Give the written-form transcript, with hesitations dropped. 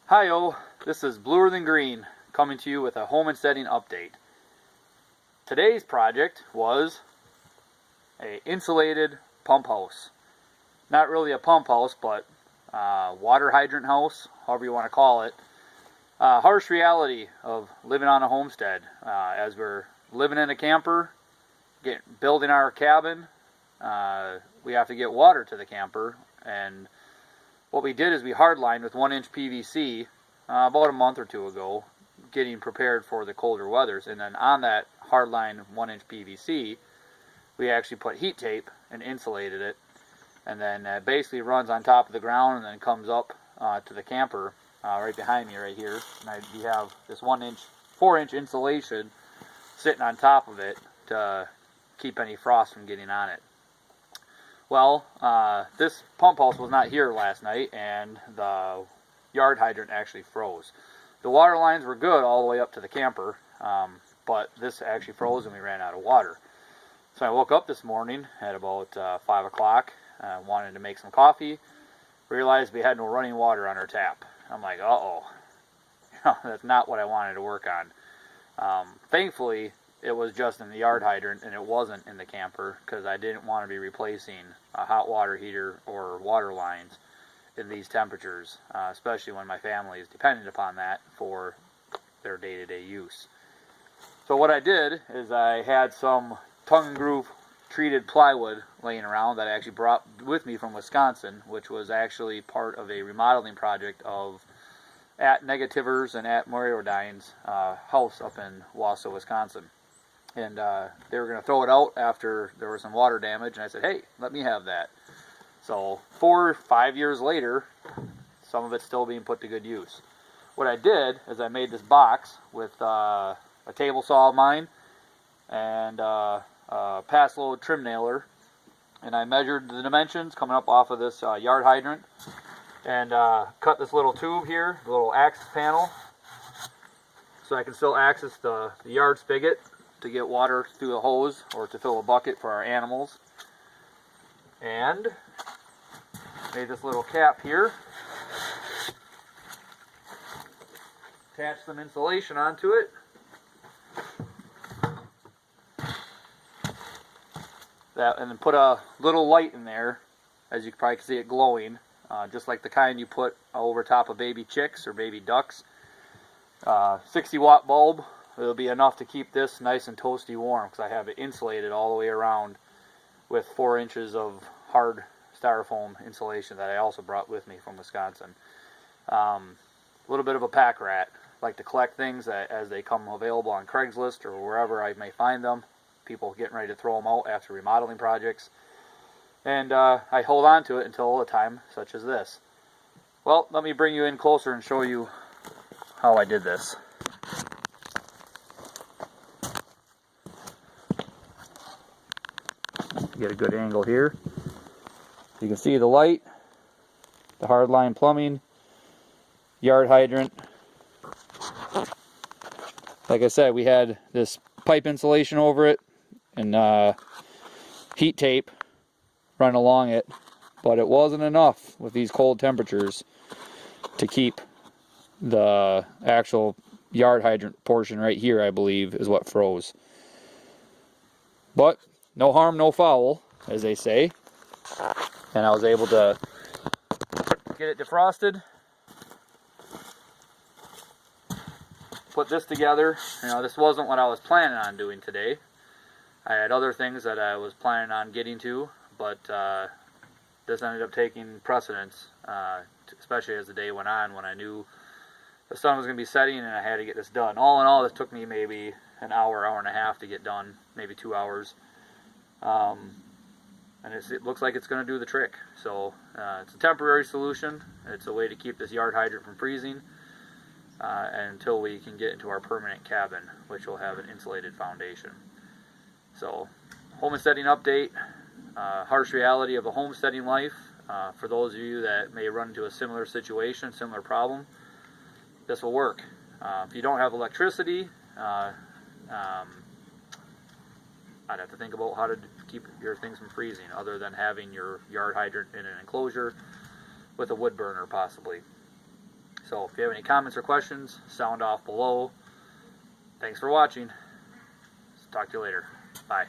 Hi-yo, this is Bluer Than Green coming to you with a Home-In-Steading update. Today's project was a insulated pump house. Not really a pump house, but water hydrant house, however you want to call it. Harsh reality of living on a homestead. As we're living in a camper, building our cabin, we have to get water to the camper, and what we did is we hardlined with 1-inch PVC about a month or two ago, getting prepared for the colder weathers. And then on that hardline 1-inch PVC, we actually put heat tape and insulated it. And then it basically runs on top of the ground and then comes up to the camper right behind me right here. And we have this 4-inch insulation sitting on top of it to keep any frost from getting on it. Well, this pump house was not here last night, and the yard hydrant actually froze. The water lines were good all the way up to the camper, but this actually froze and we ran out of water. So I woke up this morning at about 5 o'clock, wanted to make some coffee, realized we had no running water on our tap. I'm like, uh-oh, that's not what I wanted to work on. Thankfully, it was just in the yard hydrant and it wasn't in the camper, because I didn't want to be replacing a hot water heater or water lines in these temperatures, especially when my family is dependent upon that for their day-to-day use. So what I did is I had some tongue and groove treated plywood laying around that I actually brought with me from Wisconsin, which was actually part of a remodeling project at Negativers and at Moriodine's house up in Wausau, Wisconsin. And they were going to throw it out after there was some water damage, and I said, hey, let me have that. So 4 or 5 years later, some of it's still being put to good use. What I did is I made this box with a table saw of mine and a pass load trim nailer, and I measured the dimensions coming up off of this yard hydrant, and cut this little tube here, the little access panel, so I can still access the yard spigot to get water through the hose or to fill a bucket for our animals. And made this little cap here, attached some insulation onto it, and then put a little light in there, as you can probably see it glowing, just like the kind you put over top of baby chicks or baby ducks. 60-watt bulb. It'll be enough to keep this nice and toasty warm, because I have it insulated all the way around with 4 inches of hard styrofoam insulation that I also brought with me from Wisconsin. A little bit of a pack rat. Like to collect things as they come available on Craigslist or wherever I may find them. People getting ready to throw them out after remodeling projects. And I hold on to it until a time such as this. Well, let me bring you in closer and show you how I did this. Get a good angle here. You can see the light, the hardline plumbing, yard hydrant. Like I said, we had this pipe insulation over it and heat tape run along it, but it wasn't enough with these cold temperatures to keep the actual yard hydrant portion right here, I believe, is what froze. But no harm, no foul, as they say. And I was able to get it defrosted, put this together. You know, this wasn't what I was planning on doing today. I had other things that I was planning on getting to, but this ended up taking precedence, especially as the day went on, when I knew the sun was going to be setting and I had to get this done. All in all, this took me maybe an hour, hour and a half to get done, maybe 2 hours. And it looks like it's going to do the trick. So it's a temporary solution. It's a way to keep this yard hydrant from freezing until we can get into our permanent cabin, which will have an insulated foundation. So, homesteading update, harsh reality of a homesteading life. For those of you that may run into a similar situation, similar problem, this will work. If you don't have electricity, I'd have to think about how to keep your things from freezing, other than having your yard hydrant in an enclosure with a wood burner possibly. So if you have any comments or questions, sound off below. Thanks for watching. Talk to you later. Bye.